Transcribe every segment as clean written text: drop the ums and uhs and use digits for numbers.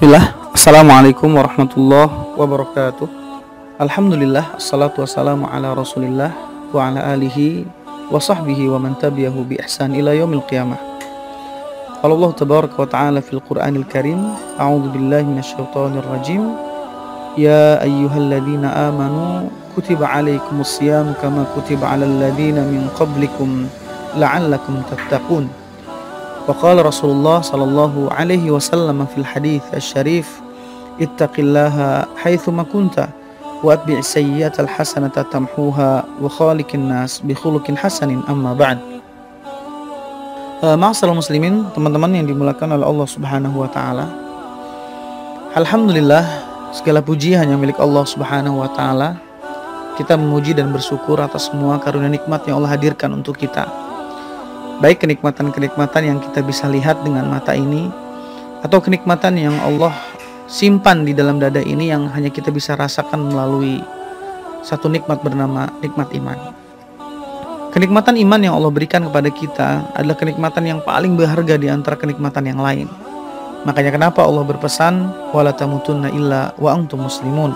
Bismillah. Assalamualaikum warahmatullahi wabarakatuh. Alhamdulillah, assalatu wassalamu ala rasulillah wa ala alihi wa sahbihi wa man tabi'ahu bi ihsan ila yaumil qiyamah. Qala Allah tabaraka wa ta'ala fil Qur'anil Karim, a'udzu billahi minasyaitonir rajim. Ya ayyuhalladzina amanu kutiba alaikumus shiyam kama kutiba alal ladzina min qablikum la'allakum tattaqun. Waqala Rasulullah sallallahu alaihi wasallam fil hadits asy-syarif, ittaqillaha haitsuma kunta wa atbi'is sayyi'atal hasanata tamhuha wa khaliqin nas bi khuluqin hasanin, amma ba'd. Ma'asyiral muslimin, teman-teman yang dimuliakan oleh Allah Subhanahu wa taala. Alhamdulillah, segala puji hanya milik Allah Subhanahu wa taala. Kita memuji dan bersyukur atas semua karunia nikmat yang Allah hadirkan untuk kita. Baik kenikmatan-kenikmatan yang kita bisa lihat dengan mata ini, atau kenikmatan yang Allah simpan di dalam dada ini yang hanya kita bisa rasakan melalui satu nikmat bernama nikmat iman. Kenikmatan iman yang Allah berikan kepada kita adalah kenikmatan yang paling berharga di antara kenikmatan yang lain. Makanya kenapa Allah berpesan, wala tamutunna illa wa antum muslimun.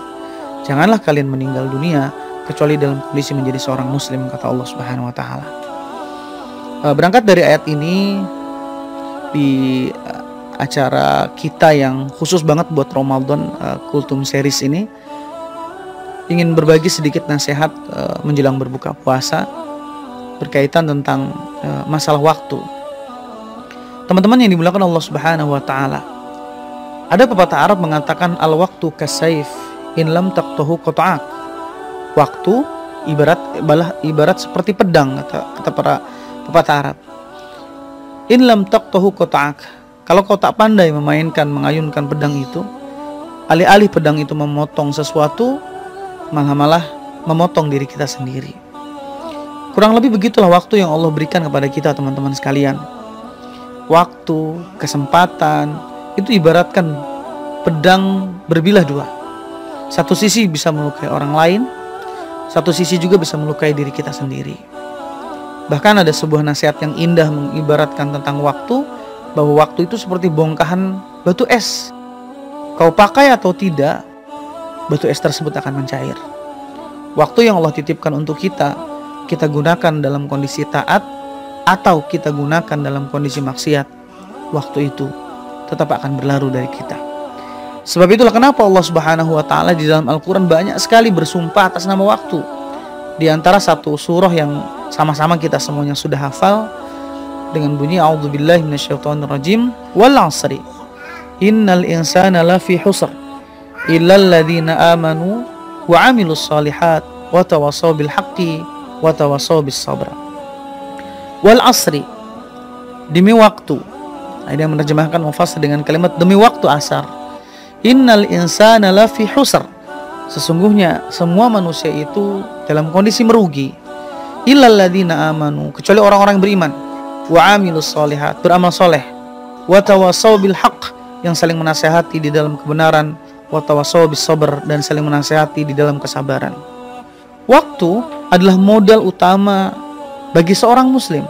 Janganlah kalian meninggal dunia kecuali dalam kondisi menjadi seorang muslim, kata Allah Subhanahu wa taala. Berangkat dari ayat ini, di acara kita yang khusus banget buat Ramadan, Kultum Series ini, ingin berbagi sedikit nasihat menjelang berbuka puasa berkaitan tentang masalah waktu. Teman-teman yang dimuliakan Allah Subhanahu wa taala, ada pepatah Arab mengatakan al-waqtu kasayf in lam taqtahu qata'ak. Waktu ibarat seperti pedang, kata para pepatah Arab. In lam taqtahu qata'ak. Kalau kau tak pandai mengayunkan pedang itu, alih-alih pedang itu memotong sesuatu, malah memotong diri kita sendiri. Kurang lebih begitulah waktu yang Allah berikan kepada kita, teman-teman sekalian. Waktu, kesempatan, itu ibaratkan pedang berbilah dua. Satu sisi bisa melukai orang lain, satu sisi juga bisa melukai diri kita sendiri. Bahkan ada sebuah nasihat yang indah mengibaratkan tentang waktu, bahwa waktu itu seperti bongkahan batu es. Kau pakai atau tidak, batu es tersebut akan mencair. Waktu yang Allah titipkan untuk kita gunakan dalam kondisi taat atau kita gunakan dalam kondisi maksiat, waktu itu tetap akan berlalu dari kita. Sebab itulah kenapa Allah Subhanahu wa taala di dalam Al-Qur'an banyak sekali bersumpah atas nama waktu. Di antara satu surah yang sama-sama kita semuanya sudah hafal dengan bunyi a'udzubillahi minasyaitonirrajim, wal 'asri innal insana lafi husr illal ladzina amanu wa 'amilus shalihat wa tawassaw bil haqqi wa tawassaw bis sabr. Wal 'asri, demi waktu. Ada yang menerjemahkan mufassir dengan kalimat demi waktu asar. Innal insana lafi husr, sesungguhnya semua manusia itu dalam kondisi merugi. Illal ladzina amanu, kecuali orang-orang yang beriman, wa amilus shalihat, beramal soleh, wa tawassaw bil haqq, yang saling menasihati di dalam kebenaran, wa tawassaw bis sabr, dan saling menasihati di dalam kesabaran. Waktu adalah modal utama bagi seorang muslim.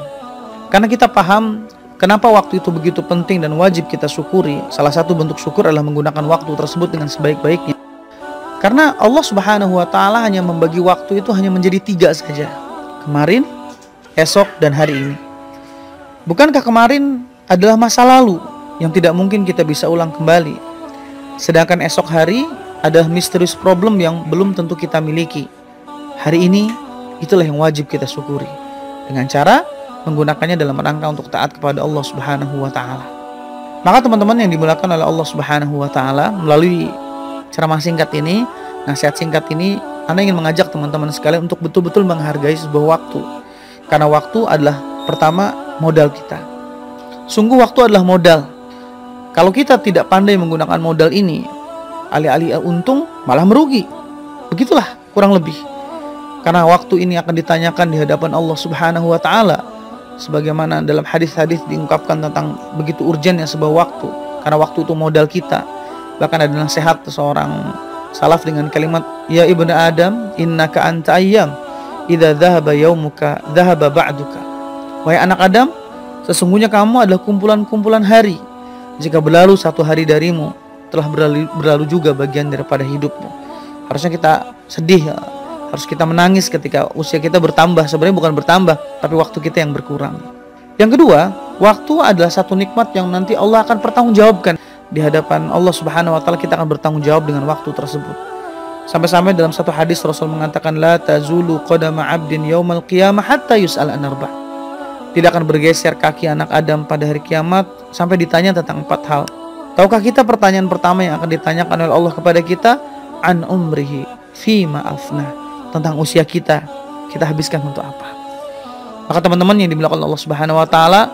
Karena kita paham kenapa waktu itu begitu penting dan wajib kita syukuri. Salah satu bentuk syukur adalah menggunakan waktu tersebut dengan sebaik-baiknya. Karena Allah Subhanahu wa taala hanya membagi waktu itu hanya menjadi 3 saja. Kemarin, esok, dan hari ini. Bukankah kemarin adalah masa lalu yang tidak mungkin kita bisa ulang kembali? Sedangkan esok hari adalah misterius problem yang belum tentu kita miliki. Hari ini, itulah yang wajib kita syukuri, dengan cara menggunakannya dalam rangka untuk taat kepada Allah Subhanahu wa taala. Maka teman-teman yang dimuliakan oleh Allah Subhanahu wa taala, melalui ceramah singkat ini, nasihat singkat ini, Anda ingin mengajak teman-teman sekalian untuk betul-betul menghargai sebuah waktu. Karena waktu adalah pertama modal kita. Sungguh waktu adalah modal. Kalau kita tidak pandai menggunakan modal ini, alih-alih untung malah merugi. Begitulah kurang lebih. Karena waktu ini akan ditanyakan di hadapan Allah Subhanahu wa taala. Sebagaimana dalam hadis-hadis diungkapkan tentang begitu urgennya sebuah waktu. Karena waktu itu modal kita. Bahkan ada nasihat seorang salaf dengan kalimat, ya ibnu Adam, innaka anta ayyam, idza dhahaba yaumuka dhahaba ba'duka. Wahai anak Adam, sesungguhnya kamu adalah kumpulan-kumpulan hari. Jika berlalu satu hari darimu, telah berlalu juga bagian daripada hidupmu. Harusnya kita sedih, harus kita menangis ketika usia kita bertambah. Sebenarnya bukan bertambah, tapi waktu kita yang berkurang. Yang kedua, waktu adalah satu nikmat yang nanti Allah akan pertanggungjawabkan di hadapan Allah Subhanahu wa taala. Kita akan bertanggung jawab dengan waktu tersebut. Sampai-sampai dalam satu hadis Rasul mengatakan, la tazulu qadama 'abdin yaumal qiyamah hatta yus'al an arba'. Tidak akan bergeser kaki anak Adam pada hari kiamat sampai ditanya tentang 4 hal. Tahukah kita pertanyaan pertama yang akan ditanyakan oleh Allah kepada kita? An umrihi fima afna. Tentang usia kita habiskan untuk apa? Maka teman-teman yang dimuliakan Allah Subhanahu wa taala,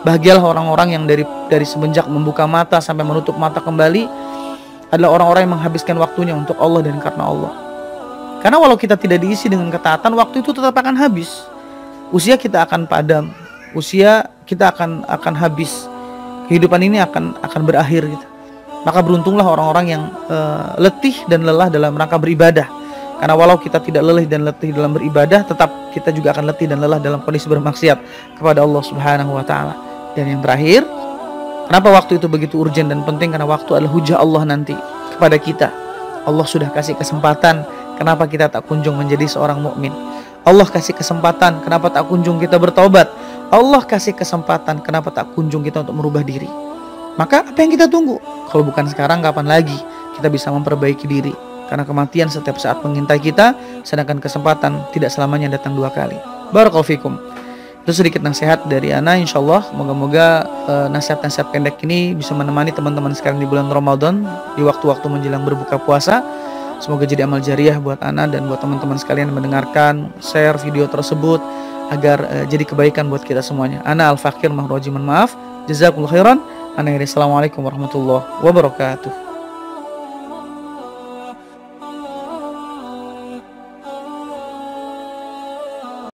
bahagialah orang-orang yang dari semenjak membuka mata sampai menutup mata kembali adalah orang-orang yang menghabiskan waktunya untuk Allah dan karena Allah. Karena walau kita tidak diisi dengan ketaatan, waktu itu tetap akan habis. Usia kita akan padam, usia kita akan habis. Kehidupan ini akan berakhir gitu. Maka beruntunglah orang-orang yang letih dan lelah dalam rangka beribadah. Karena walau kita tidak lelah dan letih dalam beribadah, tetap kita juga akan letih dan lelah dalam kondisi bermaksiat kepada Allah Subhanahu wa taala. Dan yang terakhir, kenapa waktu itu begitu urgen dan penting? Karena waktu adalah hujah Allah nanti kepada kita. Allah sudah kasih kesempatan, kenapa kita tak kunjung menjadi seorang mukmin? Allah kasih kesempatan, kenapa tak kunjung kita bertobat? Allah kasih kesempatan, kenapa tak kunjung kita untuk merubah diri? Maka apa yang kita tunggu? Kalau bukan sekarang, kapan lagi kita bisa memperbaiki diri? Karena kematian setiap saat mengintai kita, sedangkan kesempatan tidak selamanya datang 2 kali. Barakallahu fikum. Itu sedikit nasihat dari Ana, insyaallah. Moga-moga nasihat-nasihat pendek ini bisa menemani teman-teman sekalian di bulan Ramadan, di waktu-waktu menjelang berbuka puasa. Semoga jadi amal jariah buat Ana dan buat teman-teman sekalian yang mendengarkan, share video tersebut agar jadi kebaikan buat kita semuanya. Ana Al-Fakir, mohon maaf. Jazakumullah khairan. Assalamualaikum warahmatullahi wabarakatuh.